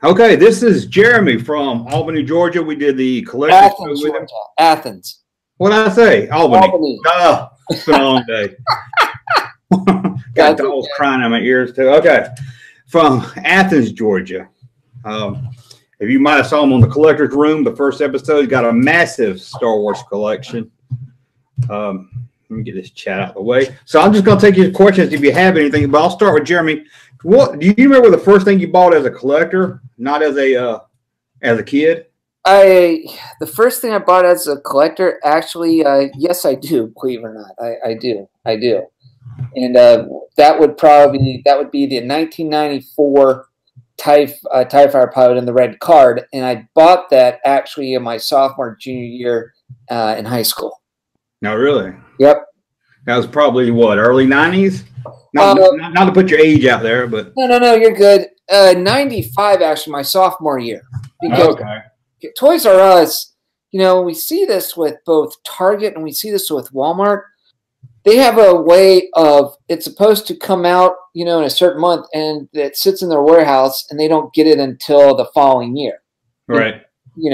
Okay, this is Jeremy from Albany, Georgia. We did the collector show Athens, with him. Georgia. Athens. What did I say? Albany. Albany. It's been a long day. Got That's dogs okay. crying in my ears too. Okay, from Athens, Georgia. If you might have saw him on the Collector's Room, the first episode, he got a massive Star Wars collection. Let me get this chat out of the way. So I'm just going to take your questions if you have anything, but I'll start with Jeremy. What do you remember the first thing you bought as a collector, not as a kid? The first thing I bought as a collector, actually, yes, I do. Believe it or not, I do, and that would be the 1994 TIE Fighter pilot in the red card, and I bought that actually in my sophomore junior year in high school. No, really? Yep. That was probably what, early 90s? Not to put your age out there, but No, you're good. 95, actually, my sophomore year. Because okay. Toys R Us, we see this with both Target and we see this with Walmart. They have a way of, it's supposed to come out, in a certain month, and it sits in their warehouse, and they don't get it until the following year. Right.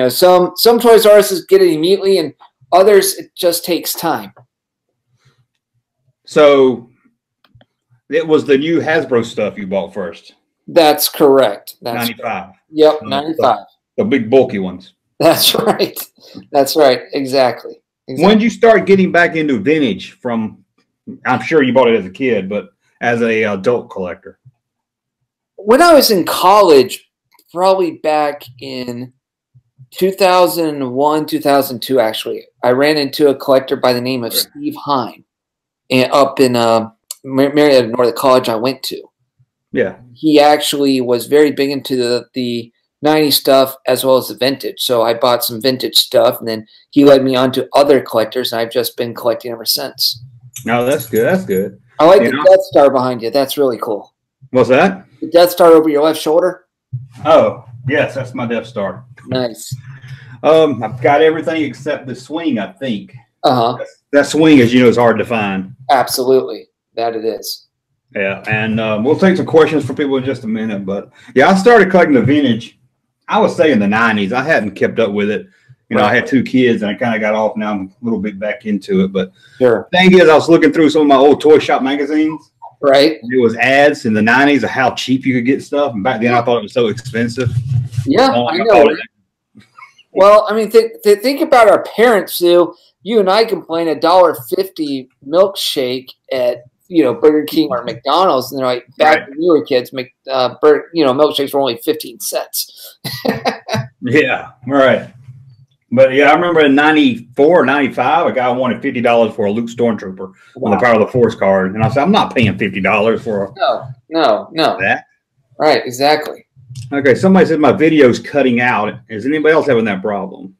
Some Toys R Us get it immediately, and others, it just takes time. So it was the new Hasbro stuff you bought first. That's correct. That's 95. Correct. Yep, 95. The big bulky ones. That's right. That's right. Exactly. When did you start getting back into vintage from, I'm sure you bought it as a kid, but as a adult collector? When I was in college, probably back in 2001, 2002, actually, I ran into a collector by the name of Steve Hine up in Marietta, North College I went to. Yeah. He actually was very big into the 90s stuff as well as the vintage. So I bought some vintage stuff, and then he led me on to other collectors, and I've just been collecting ever since. No, that's good. That's good. I like the Death Star behind you. That's really cool. What's that? The Death Star over your left shoulder? Oh, yes, that's my Death Star. Nice. I've got everything except the swing, I think. Uh-huh. That swing, as you know, is hard to find. Absolutely. That it is. Yeah, and we'll take some questions from people in just a minute. But, yeah, I started collecting the vintage, I would say in the 90s. I hadn't kept up with it. Right. I had 2 kids, and I kind of got off. Now I'm a little bit back into it. But sure. The thing is, I was looking through some of my old toy shop magazines. Right. It was ads in the 90s of how cheap you could get stuff. And back then, I thought it was so expensive. Yeah, I know. Well, I mean, think about our parents, Sue. You and I complain $1.50 milkshake at Burger King or McDonald's, and they're like, back when we were kids, milkshakes were only 15 cents. Yeah, right. But yeah, I remember in 94, 95, a guy wanted $50 for a Luke Stormtrooper on the Power of the Force card, and I said, I'm not paying $50 for no that. Right, exactly. Okay, somebody said my video's cutting out. Is anybody else having that problem?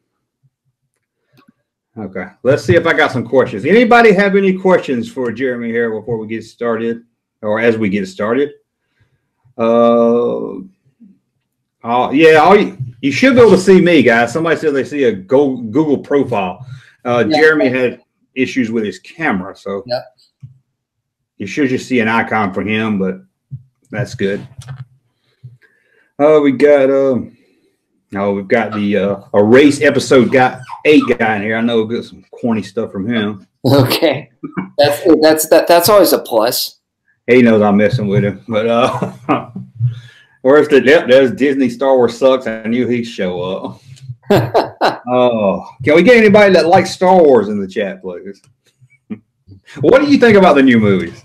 Okay, let's see if I got some questions. Anybody have any questions for Jeremy here before we get started, or as we get started? Yeah, you should be able to see me, guys. Somebody said they see a Google profile. Jeremy had issues with his camera, so you should just see an icon for him, but that's good. We've got the a race episode 8 guy in here. I know we'll get some corny stuff from him. Okay, that's always a plus. He knows I'm messing with him, but where's there's Disney Star Wars sucks. I knew he'd show up. Can we get anybody that likes Star Wars in the chat, please? What do you think about the new movies?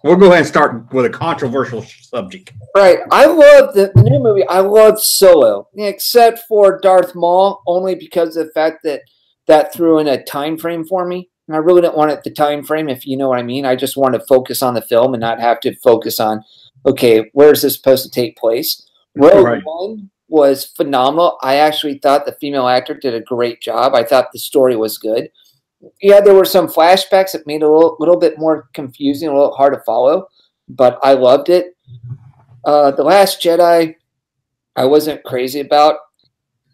We'll go ahead and start with a controversial subject. Right. I love the new movie. I love Solo, except for Darth Maul, only because of the fact that threw in a time frame for me. And I really didn't want it the time frame, if you know what I mean. I just wanted to focus on the film and not have to focus on, okay, where is this supposed to take place? Rogue One was phenomenal. I actually thought the female actor did a great job. I thought the story was good. Yeah, there were some flashbacks that made it a little bit more confusing, a little hard to follow, but I loved it. The Last Jedi, I wasn't crazy about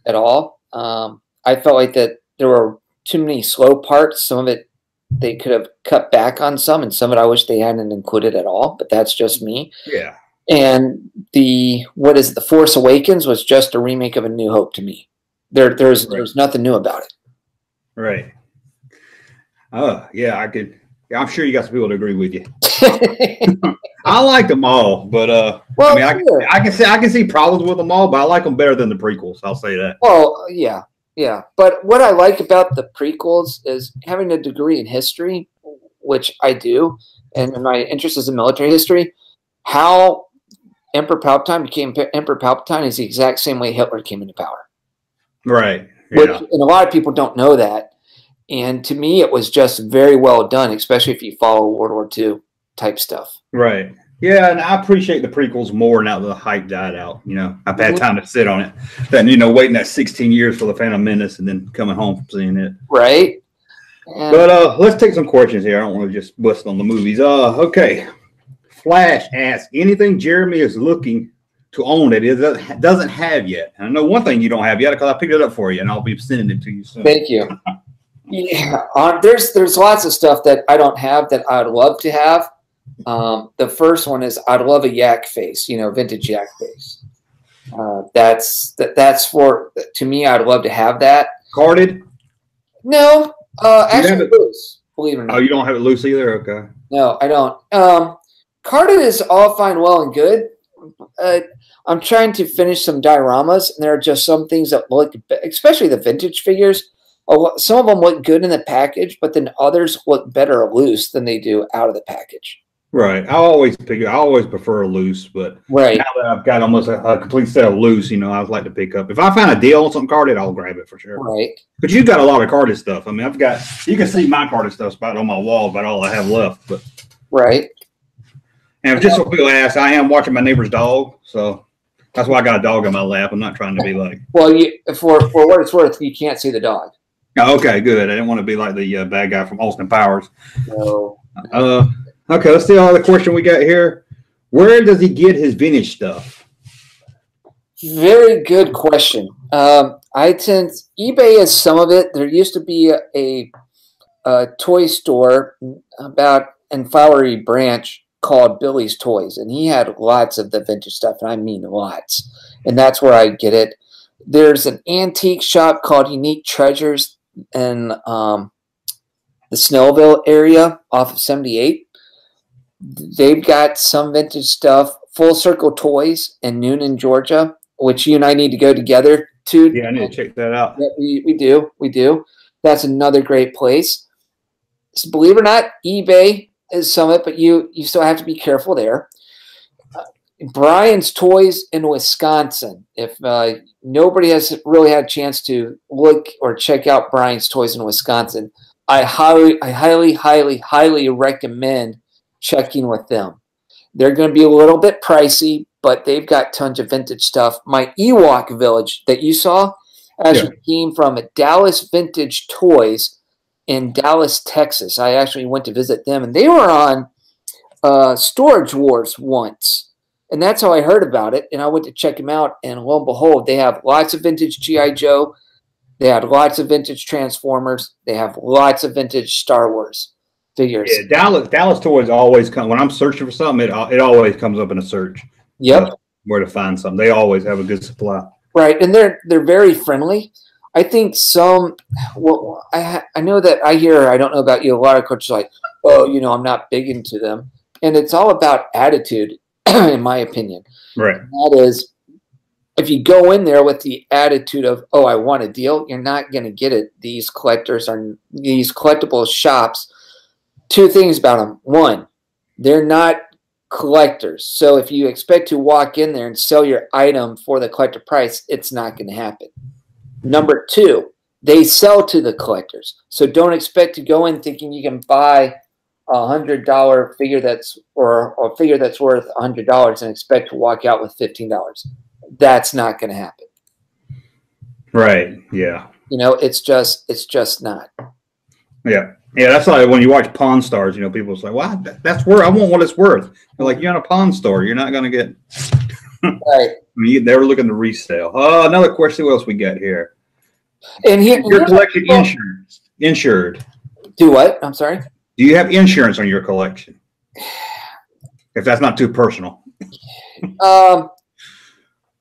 at all. I felt like that there were too many slow parts. Some of it they could have cut back on some, and some of it I wish they hadn't included at all, but that's just me. Yeah. And the Force Awakens was just a remake of A New Hope to me. There's nothing new about it. Right. Oh, yeah, I'm sure you got some people to agree with you. I like them all, but well, I mean, I can see problems with them all, but I like them better than the prequels. I'll say that. Well, yeah. But what I like about the prequels is having a degree in history, which I do, and my interest is in military history. How Emperor Palpatine became Emperor Palpatine is the exact same way Hitler came into power. Right. Yeah. And a lot of people don't know that. And to me, it was just very well done, especially if you follow World War II type stuff. Right. Yeah, and I appreciate the prequels more now that the hype died out. You know, I've had time to sit on it than, waiting that 16 years for the Phantom Menace and then coming home from seeing it. Right. But let's take some questions here. I don't want to just bust on the movies. Okay. Flash asks, anything Jeremy is looking to own that it doesn't have yet? And I know one thing you don't have yet because I picked it up for you, and I'll be sending it to you soon. Thank you. Yeah, there's lots of stuff that I don't have that I'd love to have. The first one is I'd love a yak face, vintage yak face. That's for, to me, I'd love to have that. Carded? No, actually loose, believe it or not. Oh, you don't have it loose either? Okay. No, I don't. Carded is all fine, well, and good. I'm trying to finish some dioramas, and there are just some things that look, especially the vintage figures, some of them look good in the package, but then others look better loose than they do out of the package. Right. I always prefer a loose, but right now that I've got almost a complete set of loose, I would like to pick up. If I find a deal on something carded, I'll grab it for sure. Right. But you've got a lot of carded stuff. I mean, you can see my carded stuff's about on my wall, about all I have left. But right. And just so people ask, I am watching my neighbor's dog, so that's why I got a dog in my lap. I'm not trying to be like. Well, for what it's worth, you can't see the dog. Oh, okay, good. I didn't want to be like the bad guy from Austin Powers. No. Okay, let's see another question we got here. Where does he get his vintage stuff? Very good question. eBay is some of it. There used to be a toy store about in Flowery Branch called Billy's Toys, and he had lots of the vintage stuff, and I mean lots. And that's where I get it. There's an antique shop called Unique Treasures in the Snellville area off of 78. They've got some vintage stuff. Full Circle Toys in Noonan, Georgia, which you and I need to go together to. Yeah, I need to check that out. Yeah, we do. That's another great place. So believe it or not, eBay is some of it, but you still have to be careful there. Brian's Toys in Wisconsin. If nobody has really had a chance to look or check out Brian's Toys in Wisconsin, I highly recommend checking with them. They're going to be a little bit pricey, but they've got tons of vintage stuff. My Ewok Village that you saw actually came from Dallas Vintage Toys in Dallas, Texas. I actually went to visit them, and they were on Storage Wars once. And that's how I heard about it, and I went to check them out, and lo and behold, they have lots of vintage G.I. Joe. They have lots of vintage Transformers. They have lots of vintage Star Wars figures. Yeah, Dallas Toys always come. When I'm searching for something, it always comes up in a search. Yep. Where to find something. They always have a good supply. Right, and they're very friendly. I think I know that I don't know about you, a lot of coaches are like, oh, I'm not big into them. And it's all about attitude, in my opinion. Right. And that is, if you go in there with the attitude of, oh, I want a deal, you're not going to get it. These collectible shops, two things about them. One, they're not collectors. So if you expect to walk in there and sell your item for the collector price, it's not going to happen. Number two, they sell to the collectors. So don't expect to go in thinking you can buy $100 figure or a figure that's worth $100 and expect to walk out with $15. That's not going to happen. Right. Yeah. It's just not. Yeah. Yeah. That's like when you watch Pawn Stars, people say, well, that's worth, I want what it's worth. They're like, you're in a pawn store. You're not going to get. Right. They were looking to resale. Another question. What else we got here? And your collection insured. Do what? I'm sorry. Do you have insurance on your collection? If that's not too personal.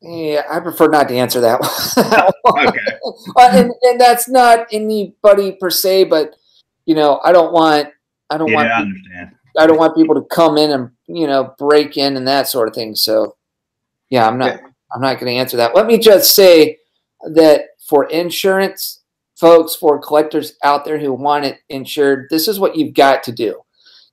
Yeah, I prefer not to answer that one. Okay. And that's not anybody per se, but I don't want I understand. I don't want people to come in and break in and that sort of thing. So yeah, I'm not going to answer that. Let me just say that for insurance, folks, for collectors out there who want it insured, this is what you've got to do.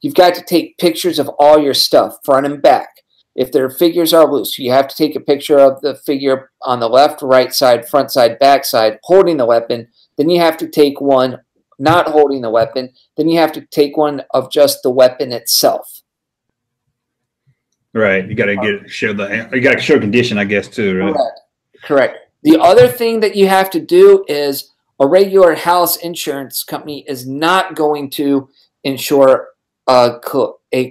You've got to take pictures of all your stuff, front and back. If their figures are loose, you have to take a picture of the figure on the left, right side, front side, back side, holding the weapon. Then you have to take one not holding the weapon. Then you have to take one of just the weapon itself. Right. You got to show condition, I guess, too, right? Correct. The other thing that you have to do is a regular house insurance company is not going to insure a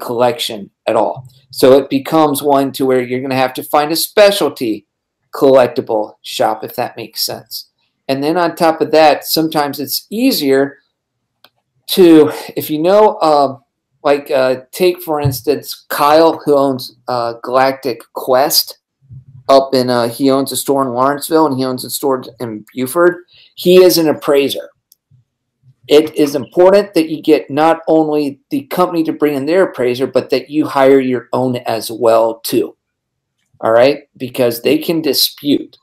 collection at all. So it becomes one to where you're going to have to find a specialty collectible shop, if that makes sense. And then on top of that, sometimes it's easier to, if you know, take for instance Kyle, who owns Galactic Quest up in he owns a store in Lawrenceville and he owns a store in Buford. He is an appraiser. It is important that you get not only the company to bring in their appraiser, but that you hire your own as well too. All right, because they can dispute.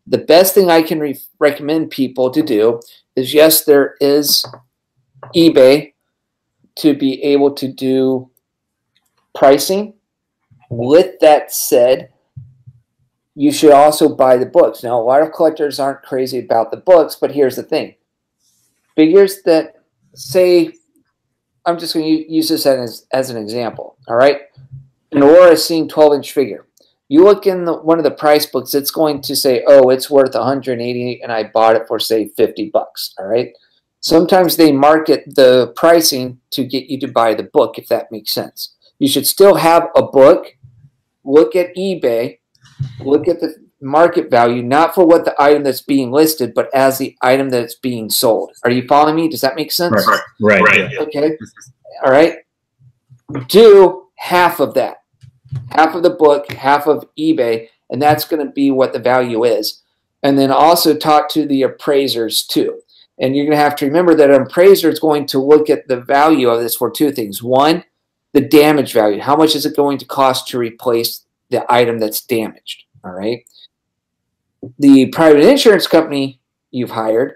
The best thing I can recommend people to do is, yes, there is eBay to be able to do pricing. With that said, you should also buy the books. Now, a lot of collectors aren't crazy about the books, but here's the thing. Figures that, say, I'm just going to use this as an example, all right? An Aurora Scene 12-inch figure. You look in one of the price books, it's going to say, oh, it's worth $180 and I bought it for, say, $50, all right? Sometimes they market the pricing to get you to buy the book, if that makes sense. You should still have a book. Look at eBay. Look at the market value, not for what the item that's being listed, but as the item that's being sold. Are you following me? Does that make sense? Right. Okay. All right. Do half of that. Half of the book, half of eBay, and that's going to be what the value is. And then also talk to the appraisers too. And you're going to have to remember that an appraiser is going to look at the value of this for two things. One, the damage value. How much is it going to cost to replace the item that's damaged? All right. The private insurance company you've hired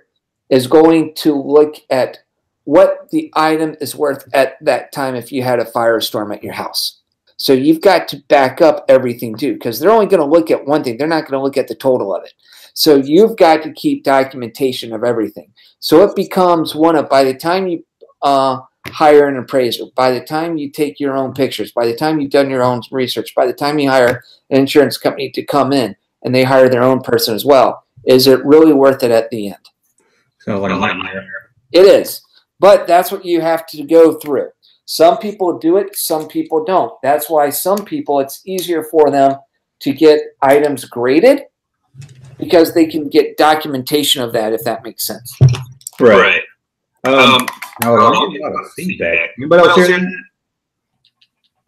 is going to look at what the item is worth at that time if you had a firestorm at your house. So you've got to back up everything too, because they're only going to look at one thing. They're not going to look at the total of it. So you've got to keep documentation of everything. So it becomes by the time you hire an appraiser, by the time you take your own pictures, by the time you've done your own research, by the time you hire an insurance company to come in and they hire their own person as well, is it really worth it at the end? Sounds like a nightmare. It is. But that's what you have to go through. Some people do it, some people don't. That's why some people, it's easier for them to get items graded because they can get documentation of that, if that makes sense. Right. I'm getting a lot of feedback. Anybody else hear that?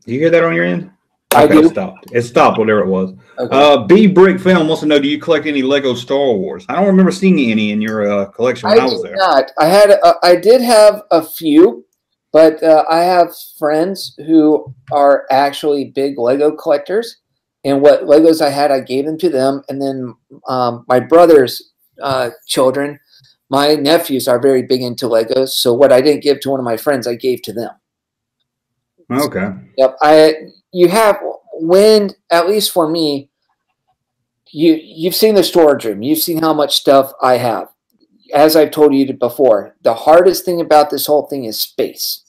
Do you hear that on your end? I do. It stopped, whatever it was. Okay. B Brick Film wants to know: do you collect any Lego Star Wars? I don't remember seeing any in your collection when I was there. Not. I did have a few, but I have friends who are actually big Lego collectors, and what Legos I had, I gave them to them, and then my brother's children, my nephews are very big into Legos, so what I didn't give to one of my friends, I gave to them. Okay. Yep. At least for me, you've seen the storage room. You've seen how much stuff I have. As I've told you before, the hardest thing about this whole thing is space.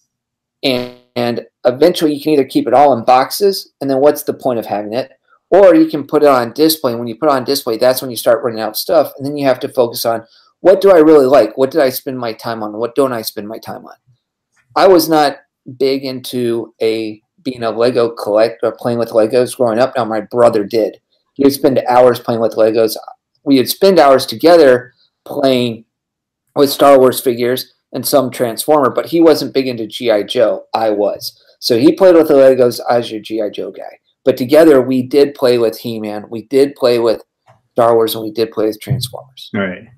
And eventually you can either keep it all in boxes, and then what's the point of having it? Or you can put it on display. And when you put it on display, that's when you start running out of stuff. And then you have to focus on, what do I really like? What did I spend my time on? What don't I spend my time on? I was not big into being a Lego collector or playing with Legos growing up. Now, my brother did. He would spend hours playing with Legos. We would spend hours together playing with Star Wars figures and some Transformer, but he wasn't big into G.I. Joe. I was. So he played with the Legos. I was your G.I. Joe guy. But together, we did play with He-Man, we did play with Star Wars, and we did play with Transformers. All right.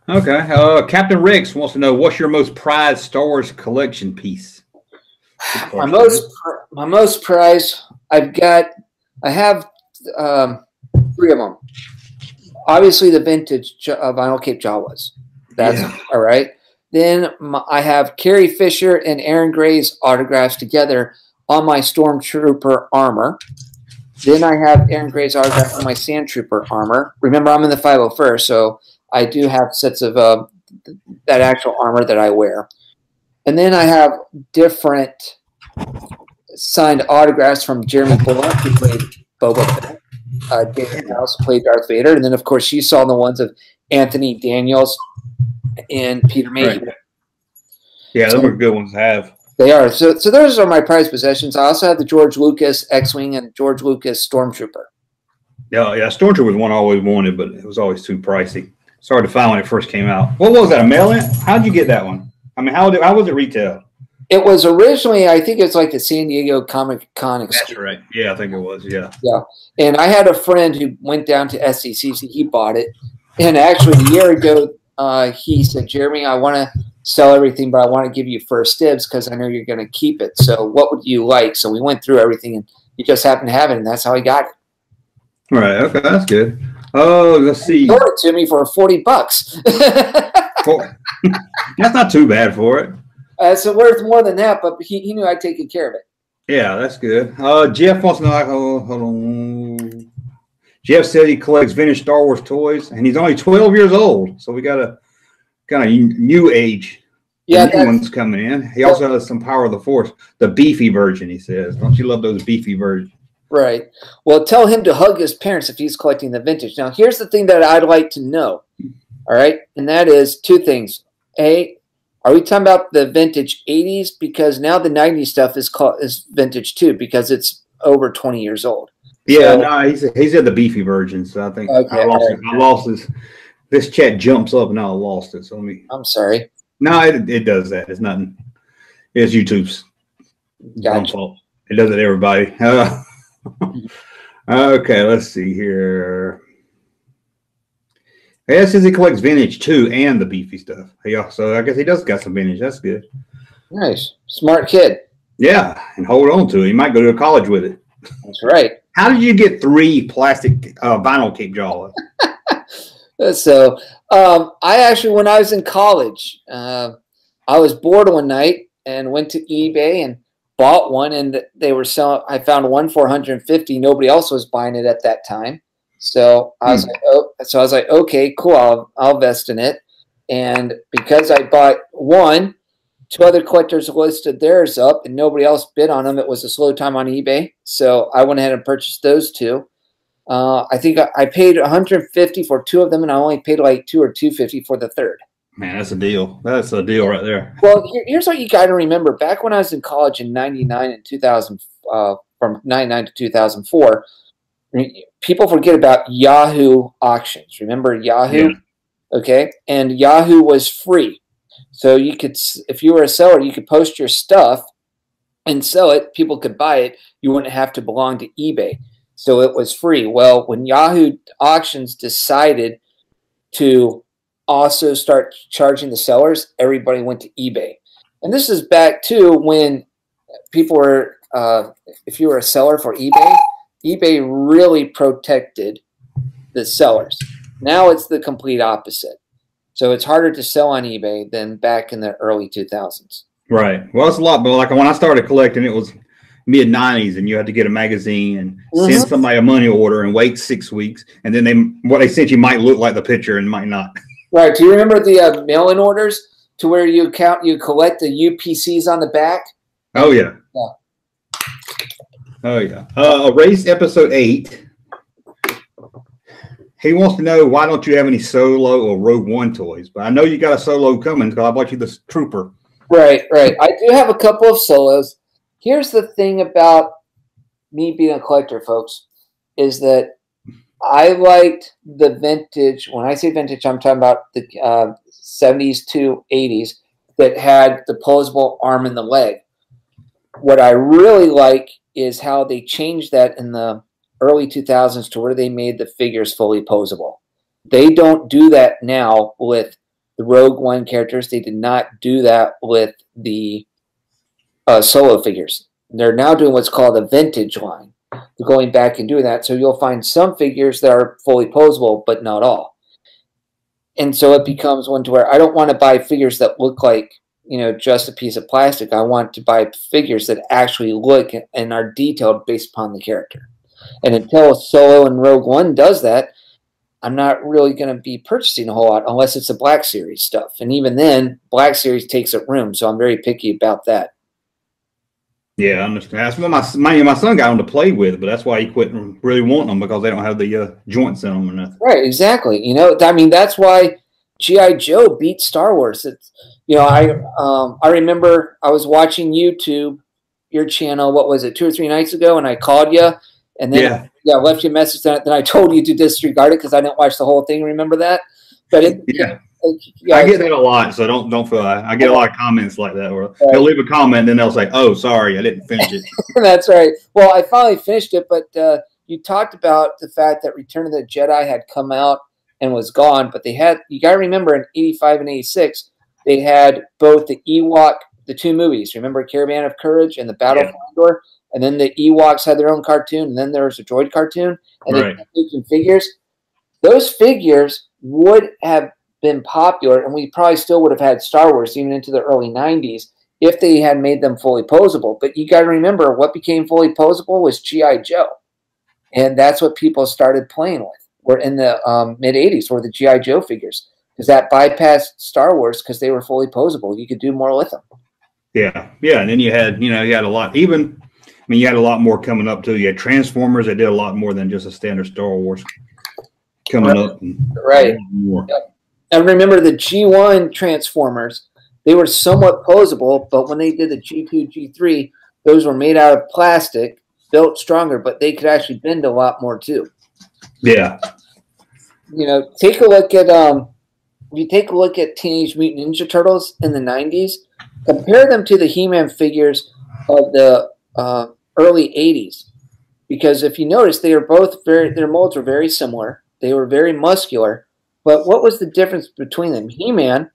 Okay. Captain Rex wants to know, what's your most prized Star Wars collection piece? My most prized, I have 3 of them. Obviously, the vintage vinyl Cape Jawas. That's all right. Then I have Carrie Fisher and Aaron Gray's autographs together on my Stormtrooper armor. Then I have Aaron Gray's autograph on my Sandtrooper armor. Remember, I'm in the 501st, so I do have sets of that actual armor that I wear. And then I have different signed autographs from Jeremy Bullock, who played Boba Fett. David House played Darth Vader. And then, of course, you saw the ones of Anthony Daniels and Peter Mayhew. Right. Yeah, those are good ones to have. They are. So those are my prized possessions. I also have the George Lucas X-Wing and George Lucas Stormtrooper. Yeah, Stormtrooper was one I always wanted, but it was always too pricey. It's hard to find when it first came out. What was that, a mail-in? How'd you get that one? I mean, how was it retail? It was originally, I think it's like the San Diego Comic Con exclusive. That's right. Yeah, I think it was, yeah. Yeah. And I had a friend who went down to SDCC. He bought it. And actually, a year ago, he said, Jeremy, I want to sell everything, but I want to give you first dibs because I know you're going to keep it. So what would you like? So we went through everything, and he just happened to have it, and that's how he got it. Right. Okay, that's good. Oh, let's see. He sold it to me for $40. That's not too bad for it. It's worth more than that, but he knew I'd taken care of it. Yeah, that's good. Jeff wants to know. Hold on. Jeff said he collects vintage Star Wars toys, and he's only 12 years old. So we got a kind of new age. Yeah, new ones coming in. He also has some Power of the Force, the beefy version. He says, "Don't you love those beefy versions?" Right. Well, tell him to hug his parents if he's collecting the vintage. Now, here's the thing that I'd like to know. All right, and that is 2 things. A, are we talking about the vintage 80s? Because now the 90s stuff is vintage too, because it's over 20 years old. Yeah, so, no, he's at the beefy version. So I think okay, I lost his. This chat jumps up and I lost it. So let me. I'm sorry. No, it does that. It's nothing. It's YouTube's fault. It does it to everybody. Okay, let's see here. Yeah, it says he collects vintage too, and the beefy stuff. Yeah, so I guess he does got some vintage. That's good. Nice, smart kid. Yeah, and hold on to it. He might go to college with it. That's right. How did you get 3 plastic vinyl Cape Jawas? So, I actually, when I was in college, I was bored one night and went to eBay and bought one, and they were selling. I found one for $150. Nobody else was buying it at that time. So I was like, okay, cool. I'll invest in it. And because I bought one, 2 other collectors listed theirs up, and nobody else bid on them. It was a slow time on eBay, so I went ahead and purchased those 2. I think I paid $150 for 2 of them, and I only paid like $2 or $250 for the 3rd. Man, that's a deal. That's a deal right there. Well, here's what you got to remember. Back when I was in college in '99 and 2000, from '99 to 2004. People forget about Yahoo auctions. Remember Yahoo? Yeah. Okay. And Yahoo was free. So you could, if you were a seller, you could post your stuff and sell it. People could buy it. You wouldn't have to belong to eBay. So it was free. Well, when Yahoo auctions decided to also start charging the sellers, everybody went to eBay. And this is back too when people were, if you were a seller for eBay, eBay really protected the sellers. Now it's the complete opposite. So it's harder to sell on eBay than back in the early 2000s. Right. Well, it's a lot, but like when I started collecting, it was mid-90s, and you had to get a magazine and send somebody a money order and wait 6 weeks, and then what they sent you might look like the picture and might not. Right. Do you remember the mail-in orders to where you collect the UPCs on the back? Oh, yeah. Yeah. Oh, yeah. Erased episode 8. He wants to know, why don't you have any Solo or Rogue One toys? But I know you got a Solo coming because I bought you this Trooper. Right, right. I do have a couple of Solos. Here's the thing about me being a collector, folks, is that I liked the vintage. When I say vintage, I'm talking about the 70s to 80s that had the posable arm and the leg. What I really like is how they changed that in the early 2000s to where they made the figures fully posable. They don't do that now with the Rogue One characters. They did not do that with the Solo figures. They're now doing what's called a vintage line. They're going back and doing that. So you'll find some figures that are fully posable, but not all. And so it becomes one to where I don't want to buy figures that look like, you know, just a piece of plastic. I want to buy figures that actually look and are detailed based upon the character. And until Solo and Rogue One does that, I'm not really going to be purchasing a whole lot unless it's a Black Series stuff. And even then, Black Series takes up room, so I'm very picky about that. Yeah, I understand. That's what my son got them to play with, but that's why he quit really wanting them, because they don't have the joints in them or nothing. Right, exactly. You know, I mean, that's why G.I. Joe beat Star Wars. It's, you know, I remember I was watching YouTube, your channel, what was it, 2 or 3 nights ago, and I called you, and then I left you a message. Then I told you to disregard it because I didn't watch the whole thing. Remember that? But I get that a lot, so don't feel I get a lot of comments like that where they'll leave a comment and then they'll say, "Oh, sorry, I didn't finish it." That's right. Well, I finally finished it, but you talked about the fact that Return of the Jedi had come out and was gone, but they had, you got to remember, in 85 and 86, they had both the Ewok, the 2 movies. Remember Caravan of Courage and the Battle of Endor? And then the Ewoks had their own cartoon, and then there was a droid cartoon, and they kept making figures. Those figures would have been popular, and we probably still would have had Star Wars even into the early 90s if they had made them fully posable. But you got to remember, what became fully posable was G.I. Joe. And that's what people started playing with. We're in the mid-'80s, were the G.I. Joe figures, because that bypassed Star Wars because they were fully posable. You could do more with them. Yeah, and then you had a lot. Even, I mean, you had a lot more coming up too. You had Transformers that did a lot more than just a standard Star Wars coming up. Right. Yep. And remember the G1 Transformers, they were somewhat posable, but when they did the G2, G3, those were made out of plastic, built stronger, but they could actually bend a lot more too. Yeah. You know, take a look at if you take a look at Teenage Mutant Ninja Turtles in the 90s, compare them to the He-Man figures of the early 80s. Because if you notice, they are both their molds were very similar. They were very muscular. But what was the difference between them? He-Man,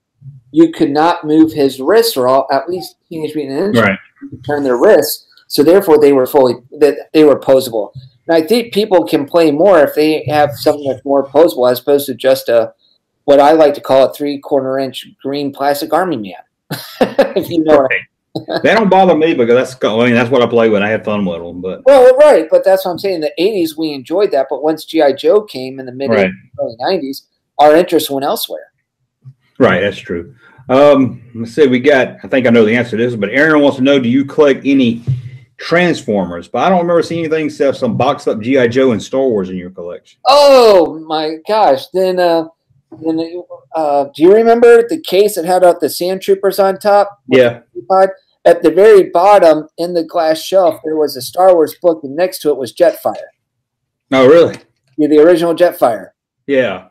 you could not move his wrists, or at least Teenage Mutant Ninja could turn their wrists. So therefore, they were posable. And I think people can play more if they have something that's more posable, as opposed to just what I like to call a 3/4-inch green plastic army man. If you know what I mean. They don't bother me because that's what I play with. I had fun with them. But but that's what I'm saying. In the 80s, we enjoyed that, but once G.I. Joe came in the mid-'80s, early 90s, our interest went elsewhere. Right, that's true. Let's see, I think I know the answer to this, but Aaron wants to know, do you collect any Transformers? But I don't remember seeing anything except some boxed up G.I. Joe and Star Wars in your collection. Oh my gosh. Then do you remember the case that had the Sand Troopers on top? Yeah. At the very bottom in the glass shelf, there was a Star Wars book, and next to it was Jetfire. Oh, really? Yeah, the original Jetfire. Yeah.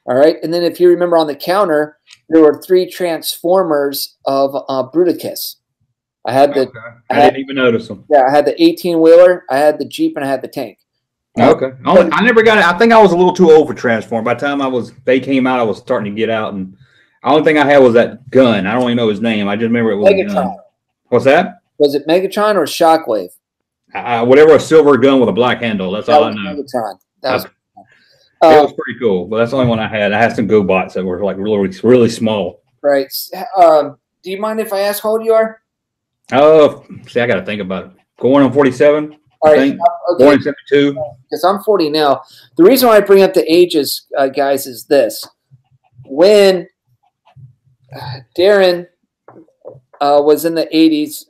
All right. And then if you remember on the counter, there were 3 Transformers of Bruticus. I didn't even notice them. Yeah, I had the 18-wheeler, I had the Jeep, and I had the tank. Okay. I never got it. I think I was a little too old for Transform. By the time they came out, I was starting to get out, and the only thing I had was that gun. I don't even know his name. I just remember it was Megatron. A gun. What's that? Was it Megatron or Shockwave? Whatever, a silver gun with a black handle. That's all I know. Megatron. That was. It was pretty cool, but that's the only one I had. I had some GoBots that were like really, really small. Right. Do you mind if I ask how old you are? Oh, see, I got to think about it. Going on 47. All I think. Okay. Born in 72. Because I'm 40 now. The reason why I bring up the ages, guys, is this: when Darren was in the 80s,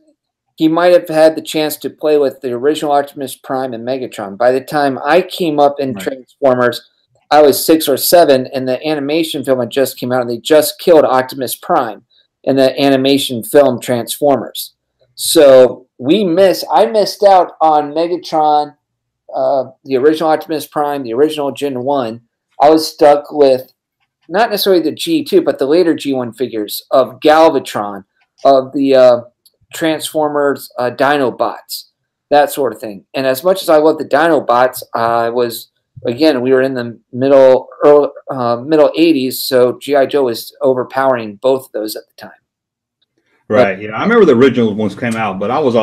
he might have had the chance to play with the original Optimus Prime and Megatron. By the time I came up in Transformers, I was 6 or 7, and the animation film had just came out, and they just killed Optimus Prime in the animation film Transformers. So I missed out on Megatron, the original Optimus Prime, the original Gen 1. I was stuck with not necessarily the G2, but the later G1 figures of Galvatron, of the Transformers Dinobots. that sort of thing. And as much as I love the Dinobots, we were in the middle 80s, so G.I. Joe was overpowering both of those at the time. Right. Yeah, I remember the original ones came out, but I was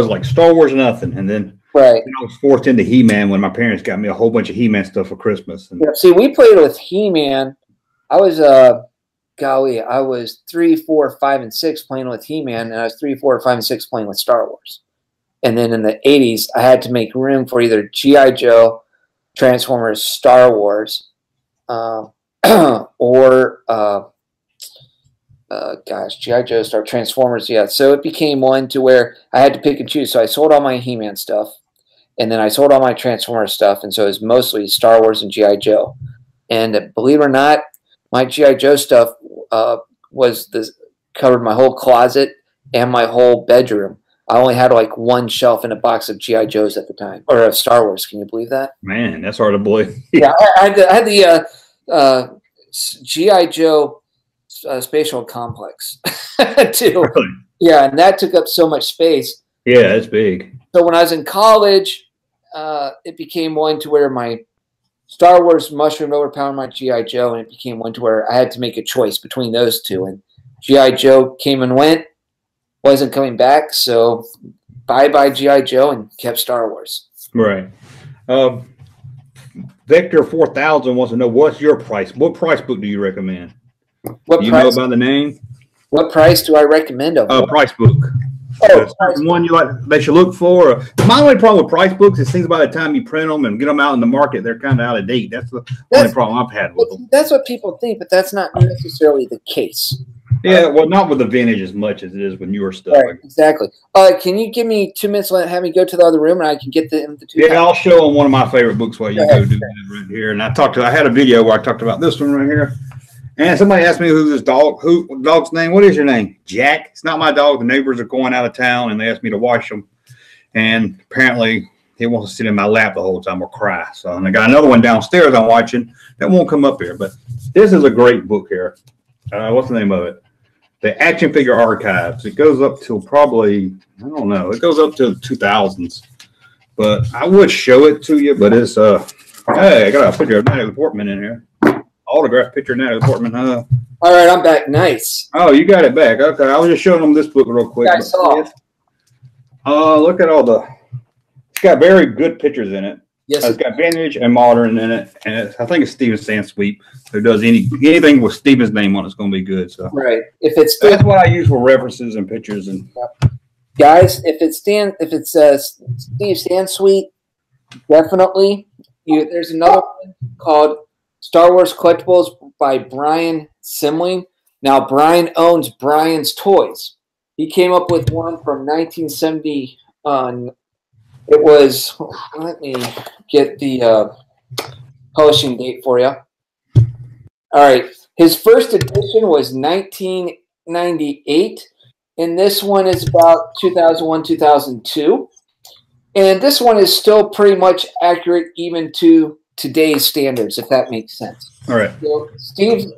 like Star Wars nothing, and then I was forced into He-Man when my parents got me a whole bunch of He-Man stuff for Christmas. And see, we played with He-Man. I was I was 3, 4, 5, and 6 playing with He-Man, and I was 3, 4, 5, and 6 playing with Star Wars. And then in the 80s, I had to make room for either G.I. Joe, Transformers, Star Wars, or G.I. Joe, Star Transformers. Yeah, so it became one to where I had to pick and choose. So I sold all my He-Man stuff, and then I sold all my Transformers stuff, and so it was mostly Star Wars and G.I. Joe. And believe it or not, my G.I. Joe stuff covered my whole closet and my whole bedroom. I only had like one shelf in a box of G.I. Joes at the time, or of Star Wars. Can you believe that? Man, that's hard to believe. Yeah, I had the G.I. Joe spatial complex too. Really? Yeah, and that took up so much space. Yeah, it's big. So when I was in college, it became one to where my Star Wars mushroomed overpowered my G.I. Joe, and it became one to where I had to make a choice between those two. And G.I. Joe came and went, wasn't coming back, so bye-bye G.I. Joe, and kept Star Wars. Right. Vector 4000 wants to know, what's your price? What price book do you recommend? Do you know about the name? What price do I recommend of it? Price book. One you like they should look for. My only problem with price books is things by the time you print them and get them out in the market, they're kind of out of date. That's the only problem I've had with them. That's what people think, but that's not necessarily the case. Yeah, well, not with the vintage as much as it is with newer stuff. Right, exactly. Can you give me 2 minutes and have me go to the other room, and I can get the two? Yeah, I'll show them one of my favorite books while you go do that right here. And I had a video where I talked about this one right here. And somebody asked me who's this dog. Dog's name? What is your name? Jack. It's not my dog. The neighbors are going out of town, and they asked me to wash them. And apparently, he wants to sit in my lap the whole time or cry. So, and I got another one downstairs I'm watching that won't come up here. But this is a great book here. What's the name of it? The Action Figure Archives. It goes up till probably, I don't know. It goes up to the 2000s. But I would show it to you. But it's hey, I got a picture of Natalie Portman in here. Autographed picture of Natalie Portman. All right, I'm back. Nice. Oh, you got it back. Okay, I was just showing them this book real quick. Yeah, I saw. Look at all the. It's got very good pictures in it. Yes, it's got vintage and modern in it, and I think it's Steven Sansweet who does anything with Steven's name on it's going to be good. So right, if it's that's what I use for references and pictures and. Guys, if it's Steve Sansweet, definitely. There's another one called Star Wars Collectibles by Brian Simling. Now, Brian owns Brian's Toys. He came up with one from 1970. It was, let me get the publishing date for you. All right. His first edition was 1998, and this one is about 2001, 2002. And this one is still pretty much accurate even to today's standards, if that makes sense. All right. So Steve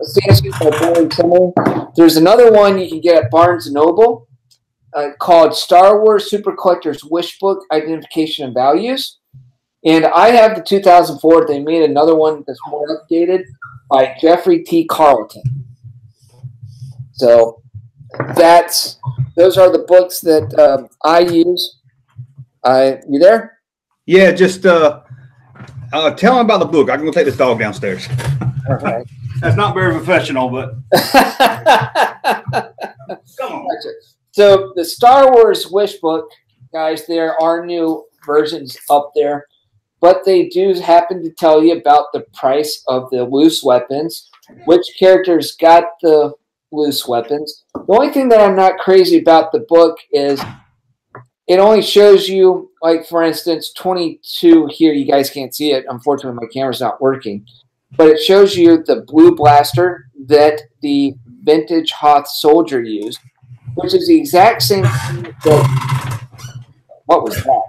there's another one you can get at Barnes & Noble called Star Wars Super Collector's Wish Book Identification and Values. And I have the 2004. They made another one that's more updated by Jeffrey T. Carlton. So those are the books that I use. You there? Yeah, just tell him about the book. I can go take this dog downstairs. All right. That's not very professional, but come on. So the Star Wars Wish Book, guys, there are new versions up there, but they do happen to tell you about the price of the loose weapons, which characters got the loose weapons. The only thing that I'm not crazy about the book is it only shows you, like, for instance, 22 here. You guys can't see it. Unfortunately, my camera's not working. But it shows you the blue blaster that the vintage Hoth soldier used, which is the exact same thing that... What was that?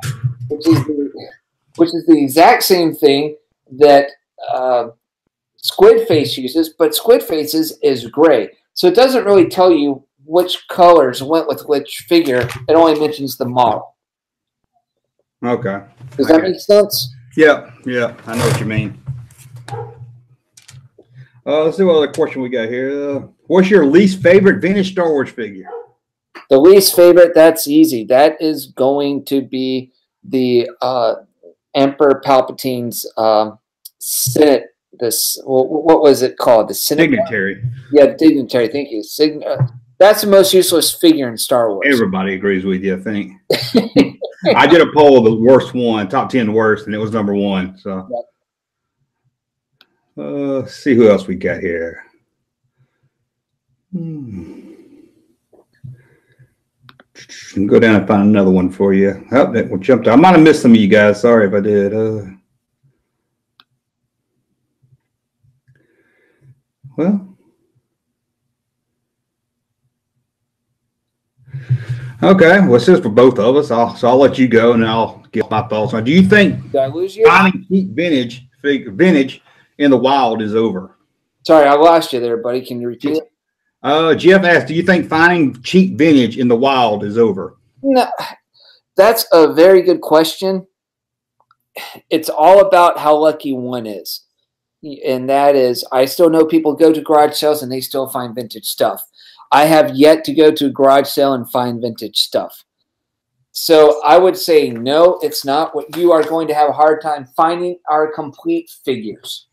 Which is the exact same thing that Squid Face uses, but Squid Face's is gray. So it doesn't really tell you which colors went with which figure. It only mentions the model. Okay. Does that make sense? Yeah, I know what you mean. Let's see what other question we got here. What's your least favorite vintage Star Wars figure? The least favorite, that's easy. That is going to be the Emperor Palpatine's Senate. What was it called? The Senate. Dignitary. Yeah, dignitary. Thank you. That's the most useless figure in Star Wars. Everybody agrees with you, I think. I did a poll of the worst one, top 10 worst, and it was number 1. So, yep. Let's see who else we got here. Go down and find another one for you. Oh, that jumped. I might have missed some of you guys. Sorry if I did. Well. Okay, well, this is for both of us. So I'll let you go, and I'll get my thoughts on. Do you think finding cheap vintage in the wild is over? Sorry, I lost you there, buddy. Can you repeat it? Jeff asked, do you think finding cheap vintage in the wild is over? No, that's a very good question. It's all about how lucky one is. And that is, I still know people go to garage sales and they still find vintage stuff. I have yet to go to a garage sale and find vintage stuff. So I would say no, it's not. What you are going to have a hard time finding are complete figures.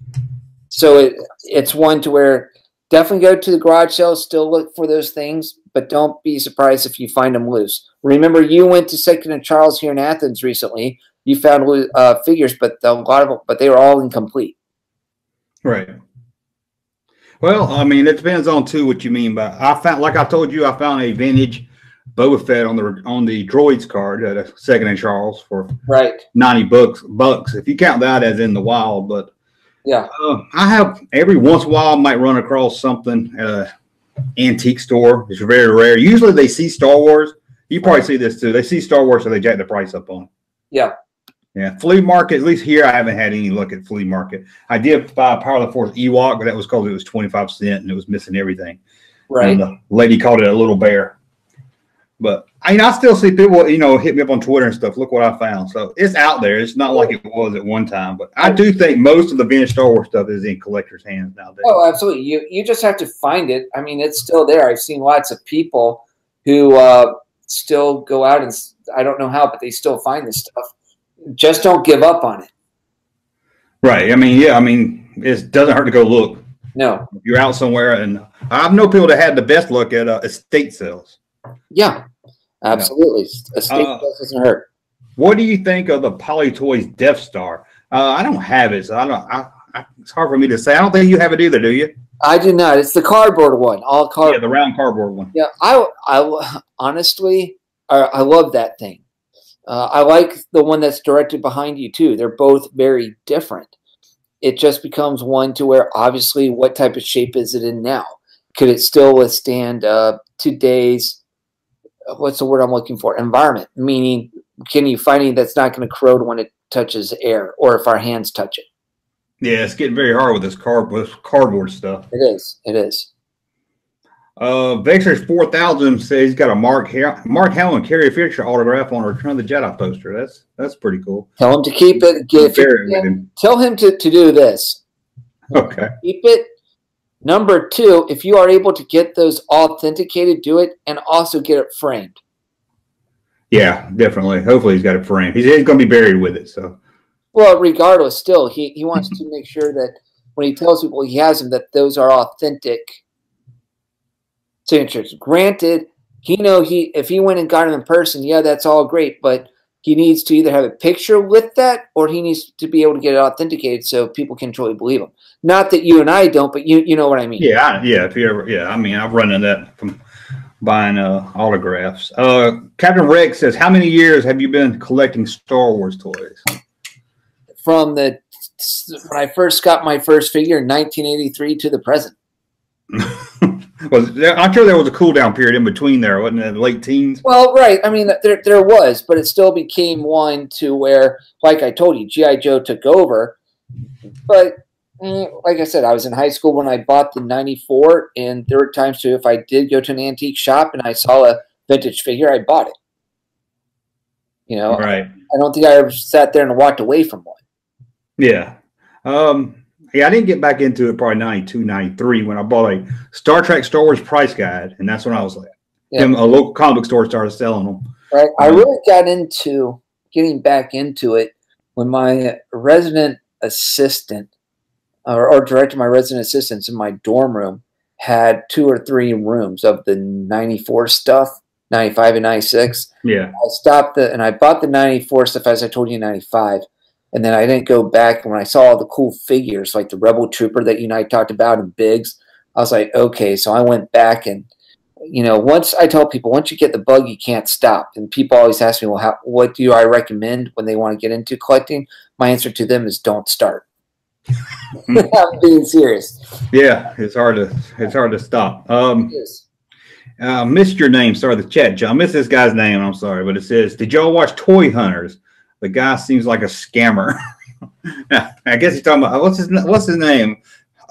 So it's one to where definitely go to the garage sale, still look for those things, but don't be surprised if you find them loose. Remember, you went to Second and Charles here in Athens recently. You found figures, but a lot of them, but they were all incomplete. Right. Well, I mean, it depends on too what you mean by. I found, like I told you, I found a vintage Boba Fett on the Droids card at a Second and Charles for $90 if you count that as in the wild. But yeah, I have every once in a while I might run across something at an antique store. It's very rare. Usually they see Star Wars. You probably see this too. They see Star Wars, so they jack the price up on it. Yeah. Yeah, flea market, at least here, I haven't had any luck at flea market. I did buy a Power of the Force Ewok, but that was because it was 25 cents and it was missing everything. Right. And the lady called it a little bear. But I still see people, hit me up on Twitter and stuff. Look what I found. So it's out there. It's not like it was at one time. But I do think most of the vintage Star Wars stuff is in collectors' hands nowadays. Oh, absolutely. You just have to find it. I mean, it's still there. I've seen lots of people who still go out and, I don't know how, but they still find this stuff. Just don't give up on it. Right. I mean, it doesn't hurt to go look. No. If you're out somewhere, and I've known people that had the best look at estate sales. Yeah, absolutely. Estate sales doesn't hurt. What do you think of the Polytoys Death Star? I don't have it, so it's hard for me to say. I don't think you have it either, do you? I do not. It's the cardboard one. All cardboard. Yeah, the round cardboard one. Yeah, I honestly, I love that thing. I like the one that's directed behind you too. They're both very different. It just becomes one to where obviously what type of shape is it in now? Could it still withstand today's, what's the word I'm looking for? Environment. Meaning, can you find anything that's not going to corrode when it touches air or if our hands touch it? Yeah, it's getting very hard with this cardboard stuff. It is. It is. Vexer's 4000 says he's got a Mark Hamill and Carrie Fisher autograph on a Return of the Jedi poster. That's pretty cool. Tell him to keep it. Tell him to do this. Okay. Keep it. Number 2, if you are able to get those authenticated, do it, and also get it framed. Yeah, definitely. Hopefully he's got it framed. He's going to be buried with it. So. Well, regardless, still, he wants to make sure that when he tells people he has them, that those are authentic signatures. Granted, if he went and got him in person, yeah, that's all great, but he needs to either have a picture with that or he needs to be able to get it authenticated so people can truly believe him. Not that you and I don't, but you know what I mean. Yeah, if you ever, I mean, I've run into that from buying autographs. Captain Rex says, how many years have you been collecting Star Wars toys? From when I first got my first figure in 1983 to the present. I'm sure there was a cool down period in between there, wasn't it? Late teens. Well, right. I mean, there was, but it still became one to where, like I told you, G.I. Joe took over. But like I said, I was in high school when I bought the '94, and there were times too if I did go to an antique shop and I saw a vintage figure, I bought it. Right. I don't think I ever sat there and walked away from one. Yeah. Yeah, I didn't get back into it probably 92, 93 when I bought a Star Trek Star Wars price guide, and that's when I was like, a local comic book store started selling them. Right. I really got into getting back into it when my resident assistant or director, my resident assistants in my dorm room had 2 or 3 rooms of the 94 stuff, 95 and 96. Yeah. I stopped and I bought the 94 stuff, as I told you, 95. And then I didn't go back. And when I saw all the cool figures, like the Rebel Trooper that you and I talked about in Biggs, I was like, okay. So I went back and, once I tell people, once you get the bug, you can't stop. And people always ask me, well, what do I recommend when they want to get into collecting? My answer to them is don't start. I'm being serious. Yeah, it's hard to stop. Missed your name. Sorry, the chat, John. Missed this guy's name. I'm sorry, but it says, "Did y'all watch Toy Hunters? The guy seems like a scammer." I guess he's talking about what's his name?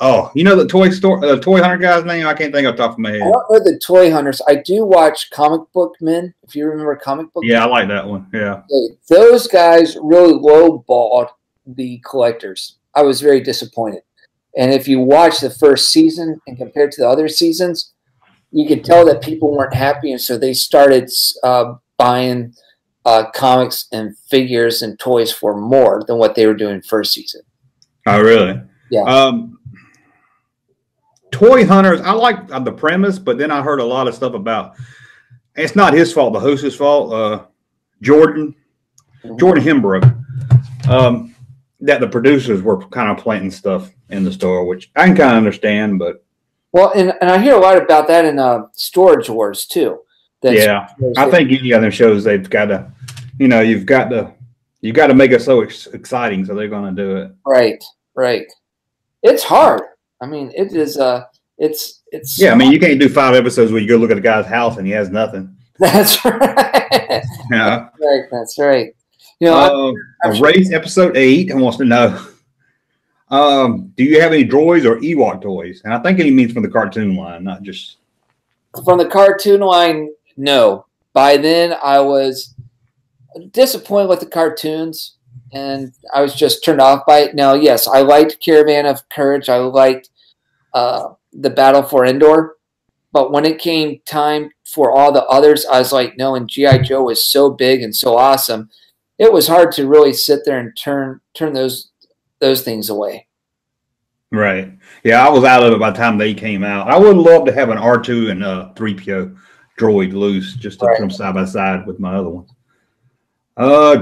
Oh, the Toy Hunter guy's name? I can't think off the top of my head. I don't know the Toy Hunters. I do watch Comic Book Men. If you remember Comic Book. Yeah, Men. I like that one. Yeah, those guys really lowballed the collectors. I was very disappointed. And if you watch the first season and compared to the other seasons, you could tell that people weren't happy, and so they started buying comics and figures and toys for more than what they were doing first season. Oh, really? Yeah. Toy Hunters, I like the premise, but then I heard a lot of stuff about it's not his fault, the host's fault. Jordan Hembrook. That the producers were kind of planting stuff in the store, which I can kind of understand, but and I hear a lot about that in Storage Wars too. Yeah, I think any other shows they've got to, you've got to make it so exciting, so they're going to do it. Right. It's hard. I mean, it is. It's. Yeah, I mean, you can't do 5 episodes where you go look at a guy's house and he has nothing. That's right. Yeah. That's right. Race episode 8 wants to know, do you have any droids or Ewok toys? And I think he means from the cartoon line, not just from the cartoon line. No, by then I was disappointed with the cartoons, and I was just turned off by it. Now, yes, I liked Caravan of Courage. I liked the Battle for Endor, but when it came time for all the others, I was like, no. And G.I. Joe was so big and so awesome. It was hard to really sit there and turn those things away. Right. Yeah, I was out of it by the time they came out. I would love to have an R2 and a 3PO droid loose just to put them side by side with my other ones.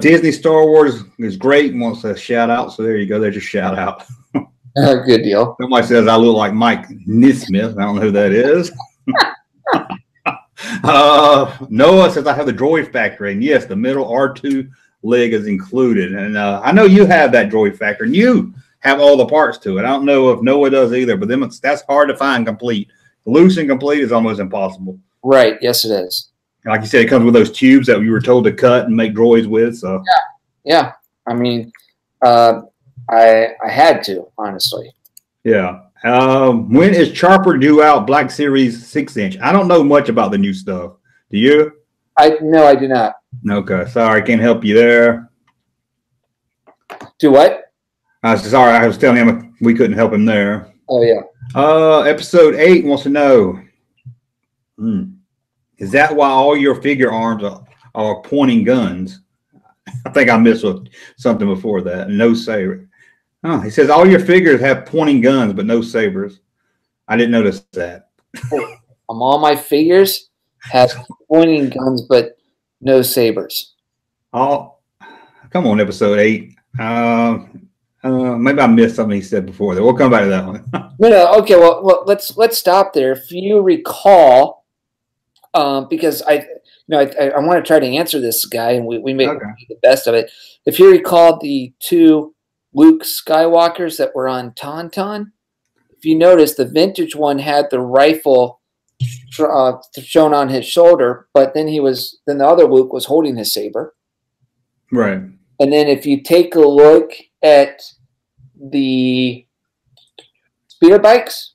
Disney Star Wars is great and wants a shout out. So there you go. There's your shout out. Good deal. Somebody says I look like Mike Nismith. I don't know who that is. Noah says I have the Droid Factory, and yes, the middle R2 leg is included. And I know you have that Droid Factory, and you have all the parts to it. I don't know if Noah does either, but that's hard to find complete. Loose and complete is almost impossible. Right. Yes, it is. Like you said, it comes with those tubes that you were told to cut and make droids with. So yeah. I mean, I had to, honestly. Yeah. When is Charper due out Black Series 6-inch? I don't know much about the new stuff. Do you? No, I do not. Okay. Sorry, I can't help you there. Do what? Sorry, I was telling him we couldn't help him there. Oh, yeah. Episode 8 wants to know, is that why all your figure arms are pointing guns? I think I missed something before that. No saber. Oh, he says all your figures have pointing guns, but no sabers. I didn't notice that. All my figures have pointing guns, but no sabers. Oh, come on, episode 8. Maybe I missed something he said before. We'll come back to that one. No. Okay. Well, let's stop there. If you recall, because I want to try to answer this guy, and we make the best of it. If you recall the 2 Luke Skywalkers that were on Tauntaun, if you notice, the vintage one had the rifle shown on his shoulder, but then the other Luke was holding his saber. Right. And then if you take a look at the speeder bikes,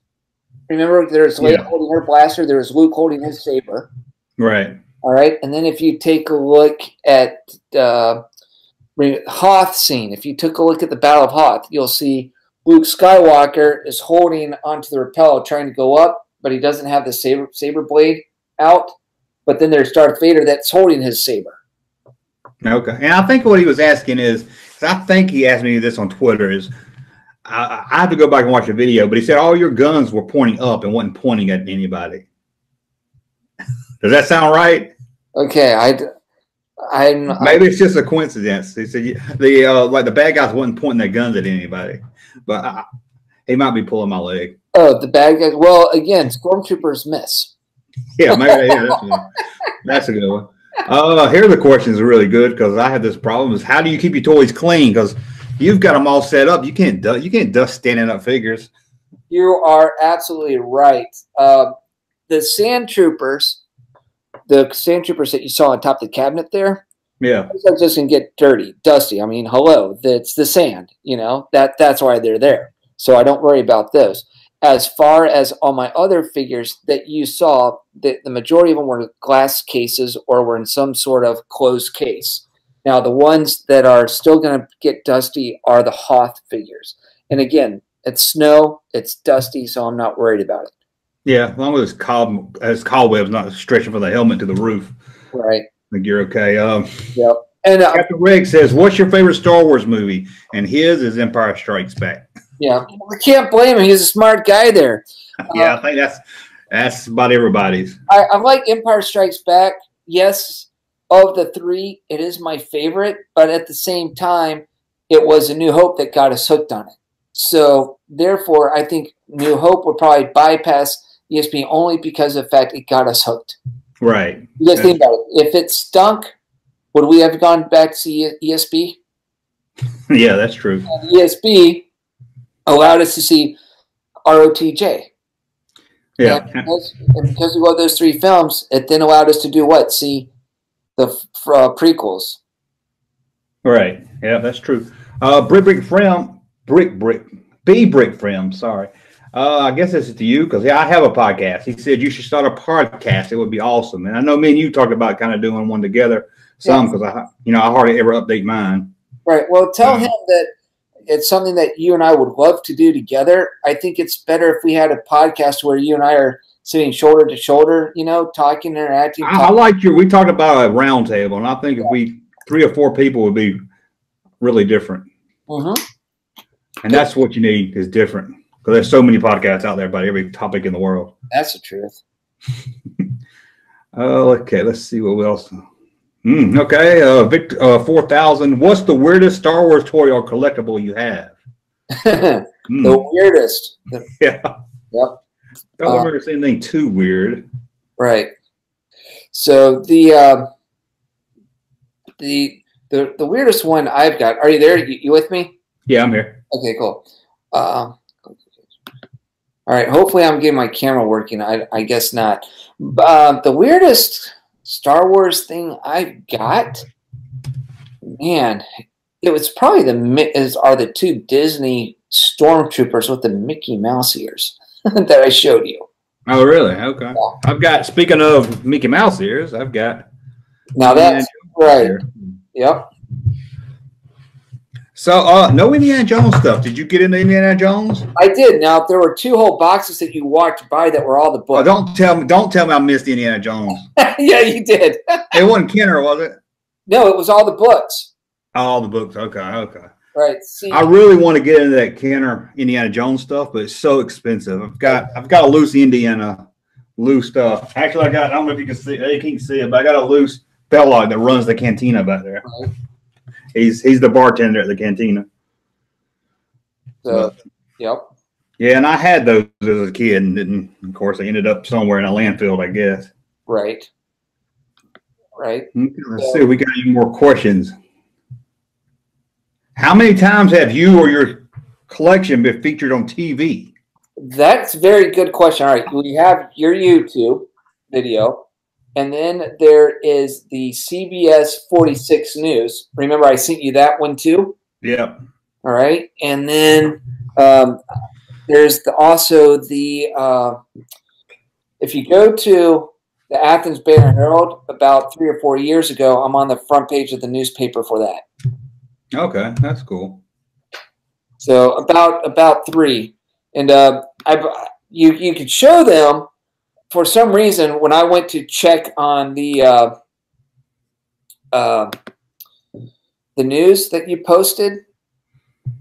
remember there's Leia holding her blaster, there was Luke holding his saber. Right. All right. And then if you take a look at Hoth scene. If you took a look at the Battle of Hoth, you'll see Luke Skywalker is holding onto the rappel trying to go up, but he doesn't have the saber blade out. But then there's Darth Vader that's holding his saber. Okay. And I think what he was asking is, I think he asked me this on Twitter, is I have to go back and watch the video, but he said all your guns were pointing up and wasn't pointing at anybody. Does that sound right? Okay, maybe it's just a coincidence. He said the bad guys wasn't pointing their guns at anybody, but he might be pulling my leg. Oh, the bad guys. Well, again, stormtroopers miss. Yeah, maybe. Yeah, that's a good one. Here the questions are really good because I have this problem: is how do you keep your toys clean? Because you've got them all set up. You can't dust standing up figures. You are absolutely right. The sand troopers that you saw on top of the cabinet there, yeah, they're just gonna get dirty, dusty. I mean, hello, that's the sand. You know that's why they're there. So I don't worry about those. As far as all my other figures that you saw, the majority of them were glass cases or were in some sort of closed case. Now, the ones that are still going to get dusty are the Hoth figures. And again, it's snow, it's dusty, so I'm not worried about it. Yeah, as long as cobwebs not stretching from the helmet to the roof. Right. I think you're okay. Yep. And Captain Riggs says, what's your favorite Star Wars movie? And his is Empire Strikes Back. Yeah, I can't blame him. He's a smart guy there. Yeah, I think that's about everybody's. I like Empire Strikes Back. Yes, of the three, it is my favorite. But at the same time, it was A New Hope that got us hooked on it. So therefore, I think New Hope would probably bypass ESP only because of the fact it got us hooked. Right. You guys think about it. If it stunk, would we have gone back to see ESP? Yeah, that's true. And ESP allowed us to see ROTJ. Yeah. And because we got those three films, it then allowed us to do what? See the prequels. Right. Yeah, that's true. Brick Frame, sorry. I guess this is to you because I have a podcast. He said you should start a podcast. It would be awesome. And I know me and you talked about kind of doing one together some because I hardly ever update mine. Right. Well, tell him that it's something that you and I would love to do together. I think it's better if we had a podcast where you and I are sitting shoulder to shoulder, talking, interacting. I like we talked about a round table, and I think if we 3 or 4 people would be really different. Mm-hmm. And that's what you need is different because there's so many podcasts out there about every topic in the world. That's the truth. Okay, let's see what else. Okay, Victor 4000. What's the weirdest Star Wars toy or collectible you have? The weirdest. Yeah. Yep. Don't remember seeing anything too weird. Right. So the weirdest one I've got. Are you there? You with me? Yeah, I'm here. Okay, cool. All right. Hopefully, I'm getting my camera working. I guess not. The weirdest Star Wars thing I've got, man, it was probably the 2 Disney stormtroopers with the Mickey Mouse ears that I showed you. Oh, really? Okay. Yeah. I've got. Speaking of Mickey Mouse ears, I've got. Now that's right. Here. Yep. So, no Indiana Jones stuff. Did you get into Indiana Jones? I did. Now, there were 2 whole boxes that you walked by that were all the books. Oh, don't tell me I missed Indiana Jones. Yeah, you did. It wasn't Kenner, was it? No, it was all the books. All the books. Okay. Right. See, I really want to get into that Kenner Indiana Jones stuff, but it's so expensive. I've got a loose stuff. Actually, I don't know if you can see. You can't see it, but I got a loose fella that runs the cantina back there. Right. He's the bartender at the cantina. So, yep. Yeah, and I had those as a kid, and of course, they ended up somewhere in a landfill, I guess. Right. Okay, let's see if we got any more questions. How many times have you or your collection been featured on TV? That's a very good question. All right, we have your YouTube video. And then there is the CBS 46 News. Remember, I sent you that one too? Yep. All right. And then there's also the if you go to the Athens Banner Herald about 3 or 4 years ago, I'm on the front page of the newspaper for that. Okay, that's cool. So about 3, and you could show them. For some reason, when I went to check on the news that you posted,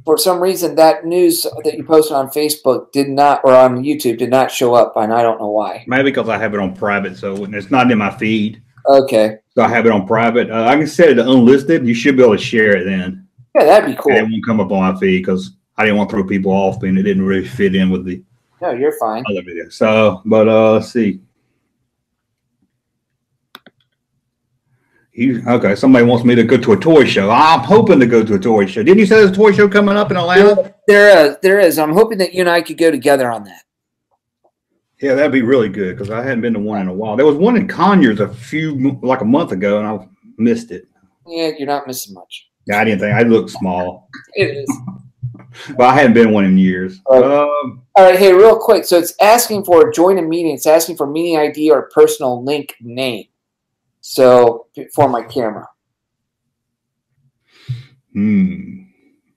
for some reason that news that you posted on Facebook did not, or on YouTube, did not show up, and I don't know why. Maybe because I have it on private, so it's not in my feed. Okay. So I have it on private. I can set it to unlisted. You should be able to share it then. Yeah, that'd be cool. And it won't come up on my feed because I didn't want to throw people off, and it didn't really fit in with the No, you're fine. other video. So, but let's see. Okay, somebody wants me to go to a toy show. I'm hoping to go to a toy show. Didn't you say there's a toy show coming up in Atlanta? There is. I'm hoping that you and I could go together on that. Yeah, that'd be really good because I hadn't been to one in a while. There was one in Conyers like a month ago, and I missed it. Yeah, you're not missing much. Yeah, I didn't think I looked small. It is. But I hadn't been one in years. All right, hey, real quick. So it's asking for join a meeting. It's asking for meeting ID or personal link name. So for my camera.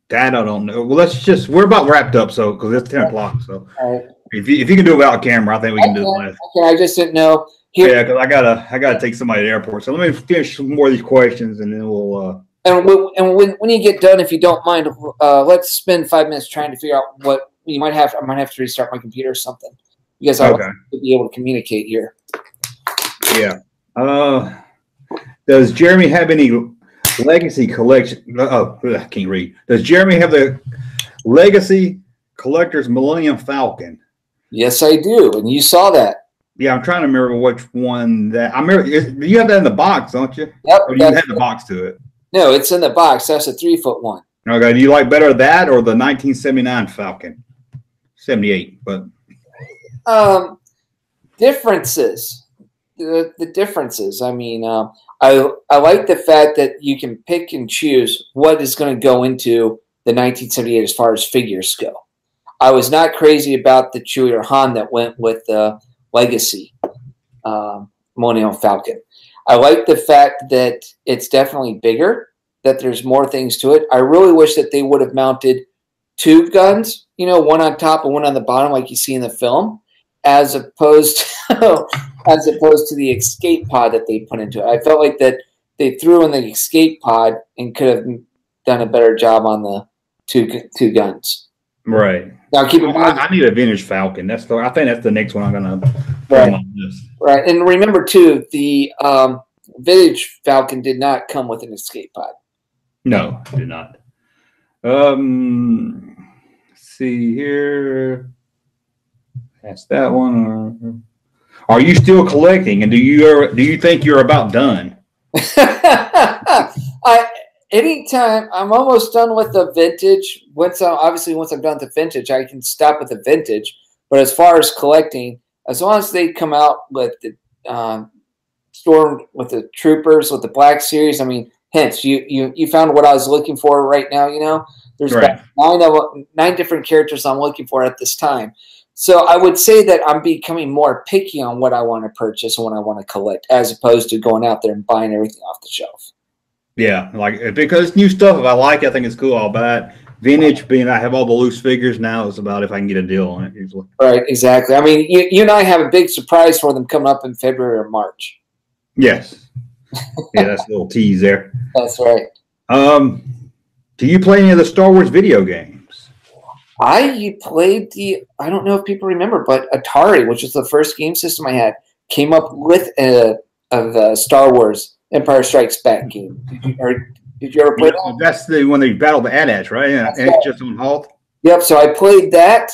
That I don't know. Well, we're about wrapped up, so because it's 10 o'clock. So all right. if you can do it without camera, I think we can do it last. Okay, I just didn't know. Yeah, because I gotta take somebody to the airport. So let me finish some more of these questions, and then we'll. And when you get done, if you don't mind, let's spend 5 minutes trying to figure out what you might have. I might have to restart my computer or something because I want to be able to communicate here. Yeah. Does Jeremy have any legacy collection? Oh, I can't read. Does Jeremy have the Legacy Collector's Millennium Falcon? Yes, I do, and you saw that. Yeah, I'm trying to remember which one that I remember. You have that in the box, don't you? Yep. Or do you have the box to it? No, it's in the box. That's a 3-foot one. Okay. Do you like better that or the 1979 Falcon? 78, but differences. The differences. I mean, I like the fact that you can pick and choose what is going to go into the 1978 as far as figures go. I was not crazy about the Chewie or Han that went with the Legacy Millennium Falcon. I like the fact that it's definitely bigger, that there's more things to it. I really wish that they would have mounted 2 guns, one on top and one on the bottom like you see in the film, as opposed to the escape pod that they put into it. I felt like that they threw in the escape pod and could have done a better job on the two guns. Right. Now keep in mind, I need a vintage Falcon. I think that's the next one I'm gonna put on my list. Right, and remember too, the vintage Falcon did not come with an escape pod. No, it did not. Let's see here. That's that one. Are you still collecting? And do you think you're about done? Anytime I'm almost done with the vintage. Once I'm done with the vintage, I can stop with the vintage. But as far as collecting, as long as they come out with the Storm, with the Troopers, with the Black Series, I mean, hence you found what I was looking for right now. There's right. about 9 different characters I'm looking for at this time. So I would say that I'm becoming more picky on what I want to purchase and what I want to collect, as opposed to going out there and buying everything off the shelf. Yeah, because new stuff, if I like it, I think it's cool, I'll buy it. Vintage, being I have all the loose figures now, it's about if I can get a deal on it usually. Right, exactly. I mean, you and I have a big surprise for them coming up in February or March. Yes. Yeah, that's a little tease there. That's right. Do you play any of the Star Wars video games? I played I don't know if people remember, but Atari, which is the first game system I had, came up with a Star Wars Empire Strikes Back game. Did you ever play that? That's the one they battled the AT-ATs, right? Yeah, and it's just on halt. Yep. So I played that.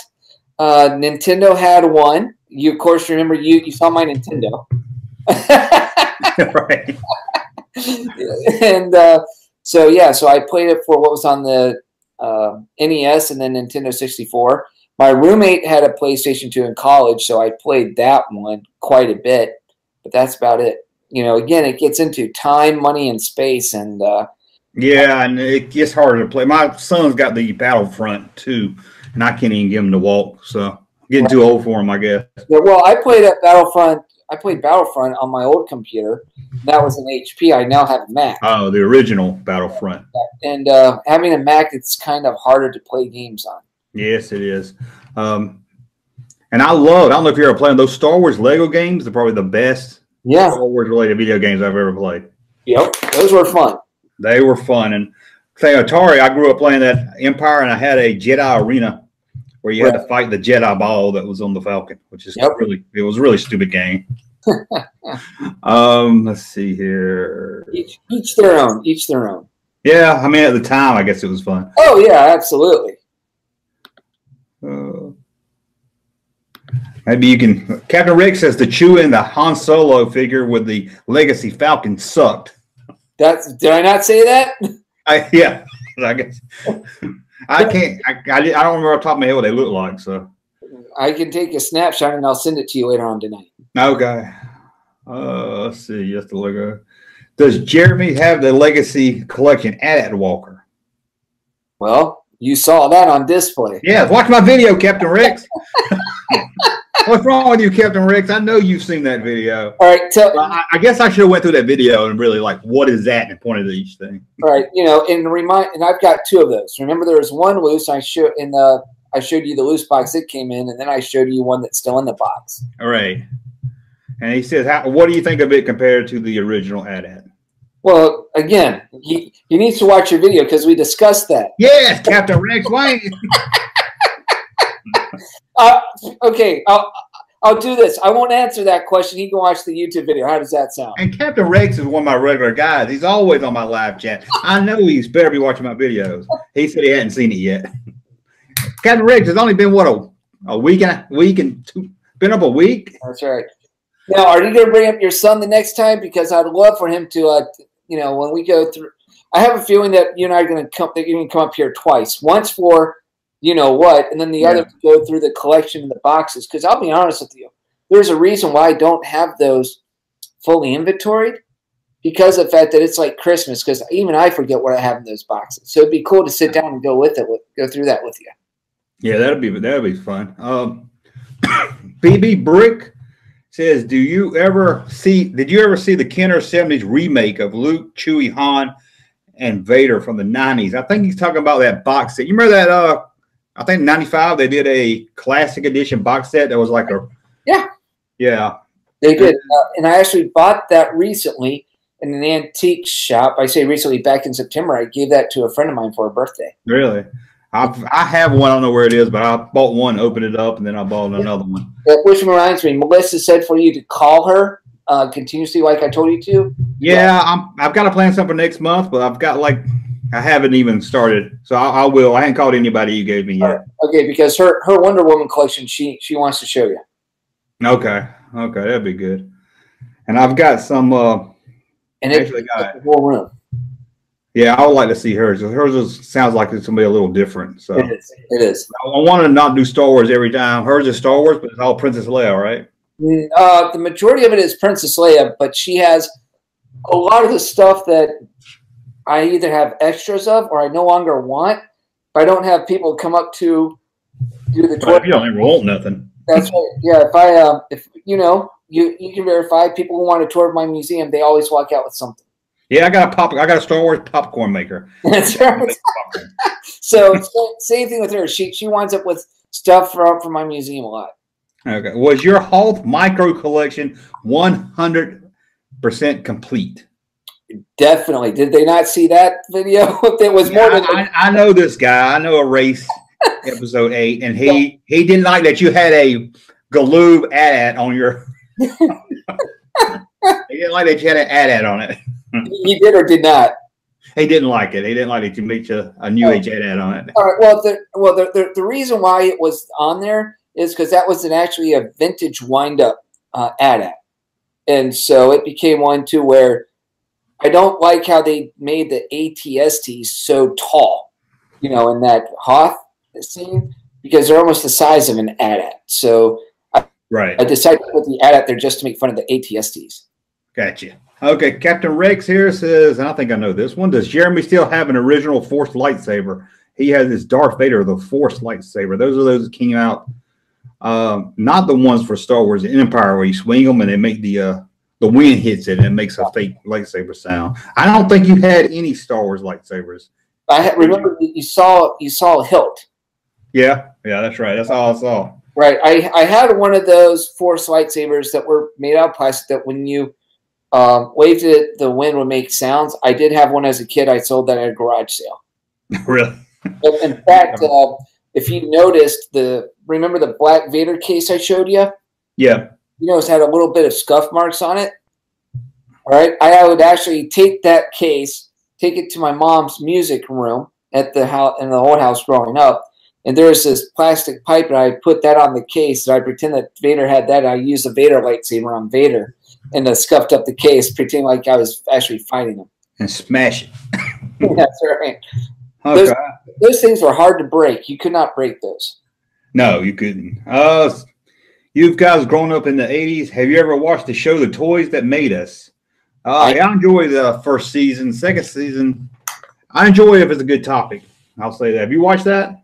Nintendo had one. You, of course, remember you saw my Nintendo. Right. And so I played it for what was on the NES and then Nintendo 64. My roommate had a PlayStation 2 in college, so I played that one quite a bit. But that's about it. Again, it gets into time, money, and space, and yeah, and it gets harder to play. My son's got the Battlefront too, and I can't even get him to walk, so I'm getting too old for him, I guess. Yeah, well, I played at Battlefront. I played Battlefront on my old computer. That was an HP. I now have a Mac. Oh, the original Battlefront. And having a Mac, it's kind of harder to play games on. Yes, it is. And I don't know if you're ever playing those Star Wars Lego games. They're probably the best Star Wars related video games I've ever played. Yep, those were fun. They were fun. And say Atari, I grew up playing that Empire, and I had a Jedi Arena where you had to fight the Jedi ball that was on the Falcon, which is it was a really stupid game. Let's see here. Each their own. Each their own. Yeah, I mean, at the time, I guess it was fun. Oh yeah, absolutely. Maybe you can. Captain Rick says the Chewie and the Han Solo figure with the Legacy Falcon sucked. Did I not say that? Yeah, I guess. I can't. I don't remember off the top of my head what they look like. So I can take a snapshot and I'll send it to you later on tonight. Okay. Let's see. Just to look at. Does Jeremy have the Legacy Collection at Walker? Well, you saw that on display. Yeah, watch my video, Captain Rex. What's wrong with you, Captain Rex? I know you've seen that video. All right, I guess I should have went through that video and really what is that, and pointed to each thing. All right, and I've got two of those. Remember, there was one loose. I showed you the loose box that came in, and then I showed you one that's still in the box. All right. And he says, what do you think of it compared to the original AT-AT? Well, again, he needs to watch your video because we discussed that. Yes, Captain Rex Wayne. Okay, I'll do this. I won't answer that question. He can watch the YouTube video. How does that sound? And Captain Rex is one of my regular guys. He's always on my live chat. I know he's better be watching my videos. He said he hadn't seen it yet. Captain Rex has only been, a week and two, been up a week? That's right. Now, are you going to bring up your son the next time? Because I'd love for him to, when we go through, I have a feeling that you and I are going to come up here twice. Once for, you know what, and then the other to go through the collection in the boxes. Because I'll be honest with you, there's a reason why I don't have those fully inventoried, because of the fact that it's like Christmas. Because even I forget what I have in those boxes. So it'd be cool to sit down and go through that with you. Yeah, that'd be fun. BB Brick says, did you ever see the Kenner 70s remake of Luke, Chewie, Han, and Vader from the 90s? I think he's talking about that box set. You remember that? I think in 95 they did a classic edition box set that was like a yeah they did, and I actually bought that recently in an antique shop. I say recently, back in September. I gave that to a friend of mine for a birthday. Really? I have one. I don't know where it is, but I bought one, opened it up, and then I bought another one. Which reminds me, Melissa said for you to call her continuously, like I told you to. Yeah, I've got to plan something next month, but I haven't even started, so I will. I haven't called anybody you gave me yet. Okay, because her Wonder Woman collection, she wants to show you. Okay, that'd be good. And I've got some. And it's the whole room. Yeah, I would like to see hers. Hers sounds like it's gonna be a little different. So it is. I want to not do Star Wars every time. Hers is Star Wars, but it's all Princess Leia, right? The majority of it is Princess Leia, but she has a lot of the stuff that I either have extras of or I no longer want. If I don't have people come up to do the tour. If you don't ever want nothing. That's right. Yeah, if you can verify, people who want a tour of my museum, they always walk out with something. Yeah, I got a Star Wars popcorn maker. That's right. So same thing with her. She winds up with stuff from my museum a lot. Okay. Was your Hoth micro collection 100% complete? Definitely. Did they not see that video? It was more than I know this guy. I know a race episode 8, and he didn't like that you had a Galoob AT-AT on your. He didn't like that you had an AT-AT on it. He did or did not? He didn't like it. He didn't like it to meet a new age AT-AT on it. All right. Well, the reason why it was on there is because that was actually a vintage wind-up AT-AT, and so it became one too where I don't like how they made the ATSTs so tall, in that Hoth scene, because they're almost the size of an AT-AT. So I decided to put the AT-AT there just to make fun of the ATSTs. Gotcha. Okay, Captain Rex here says, and I think I know this one, does Jeremy still have an original Force lightsaber? He has his Darth Vader, the Force lightsaber. Those are those that came out Not the ones for Star Wars Empire where you swing them and they make the wind hits it and it makes a fake lightsaber sound. I don't think you had any Star Wars lightsabers. Remember you saw a hilt. Yeah, that's right. That's all I saw. Right. I had one of those Force lightsabers that were made out of plastic that when you waved it, the wind would make sounds. I did have one as a kid. I sold that at a garage sale. Really? In fact, if you noticed, remember the Black Vader case I showed you? Yeah. You notice it had a little bit of scuff marks on it. All right. I would actually take that case, take it to my mom's music room at the house in the old house growing up. And there's this plastic pipe, and I put that on the case. And I pretend that Vader had that. And I used a Vader lightsaber on Vader, and I scuffed up the case, pretending like I was actually fighting him. And smash it. That's right. Okay. Those things were hard to break. You could not break those. No, you couldn't. You guys grown up in the 80s. Have you ever watched the show The Toys That Made Us? I enjoy the first season. Second season, I enjoy it if it's a good topic. I'll say that. Have you watched that?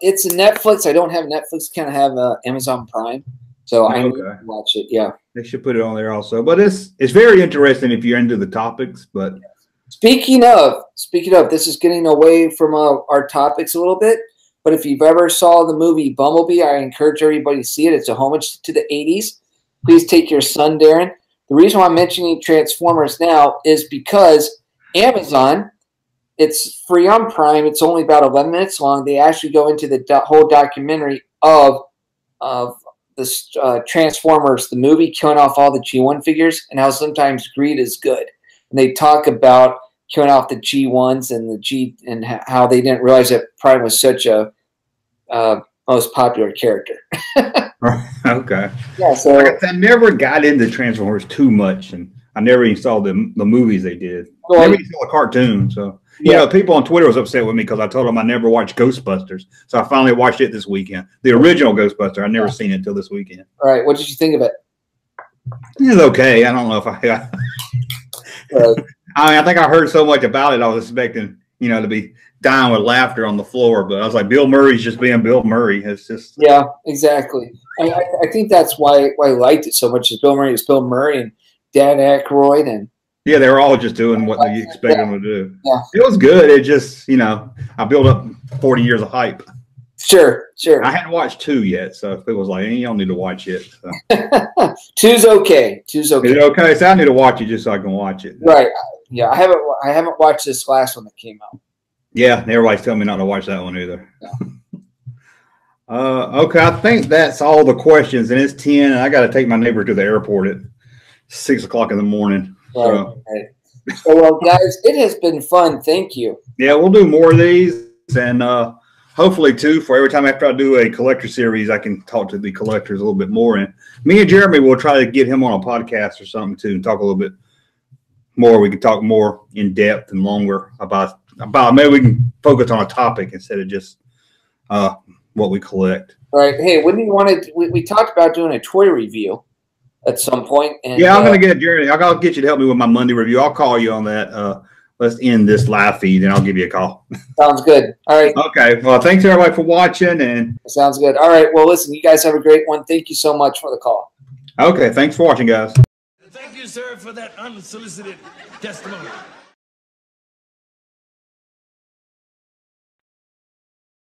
It's a Netflix. I don't have Netflix. Kind of have Amazon Prime, so I need to watch it. Yeah, they should put it on there also. But it's very interesting if you're into the topics. But speaking of, this is getting away from our topics a little bit. But if you've ever saw the movie Bumblebee, I encourage everybody to see it. It's a homage to the 80s. Please take your son, Darren. The reason why I'm mentioning Transformers now is because Amazon. It's free on Prime. It's only about 11 minutes long. They actually go into the whole documentary of the Transformers, the movie, killing off all the G1 figures and how sometimes greed is good. And they talk about killing off the G1s and how they didn't realize that Prime was such a most popular character. Okay. Yeah. So I never got into Transformers too much, and I never even saw the movies they did. Well, never even saw a cartoon, so. You know, people on Twitter was upset with me because I told them I never watched Ghostbusters. So I finally watched it this weekend. The original Ghostbuster. I'd never seen it until this weekend. All right. What did you think of it? It was okay. I don't know if I I think I heard so much about it. I was expecting, to be dying with laughter on the floor. But I was like, Bill Murray's just being Bill Murray. It's just. Yeah, exactly. I think that's why I liked it so much. Is Bill Murray is Bill Murray and Dan Aykroyd and. Yeah, they were all just doing what they expected them to do. Yeah. It was good. It just, I built up 40 years of hype. Sure. I hadn't watched 2 yet, so if it was like, you don't need to watch it. So. 2's okay. Is it okay? So I need to watch it just so I can watch it. Right. Yeah, I haven't watched this last one that came out. Yeah, everybody's telling me not to watch that one either. Yeah. Okay, I think that's all the questions, and it's 10, and I got to take my neighbor to the airport at 6 o'clock in the morning. Right. So, well, guys, it has been fun. Thank you. Yeah, we'll do more of these, and hopefully, too, for every time after I do a collector series, I can talk to the collectors a little bit more. And me and Jeremy will try to get him on a podcast or something, too, and talk a little bit more. We can talk more in depth and longer about maybe we can focus on a topic instead of just what we collect. Right. Hey, when do you want to? We talked about doing a toy review at some point. And, yeah, I'm going to get Jeremy. I'll get you to help me with my Monday review. I'll call you on that. Let's end this live feed, and I'll give you a call. Sounds good. All right. Okay. Well, thanks, everybody, for watching. And sounds good. All right. Well, listen, you guys have a great one. Thank you so much for the call. Okay. Thanks for watching, guys. Thank you, sir, for that unsolicited testimony.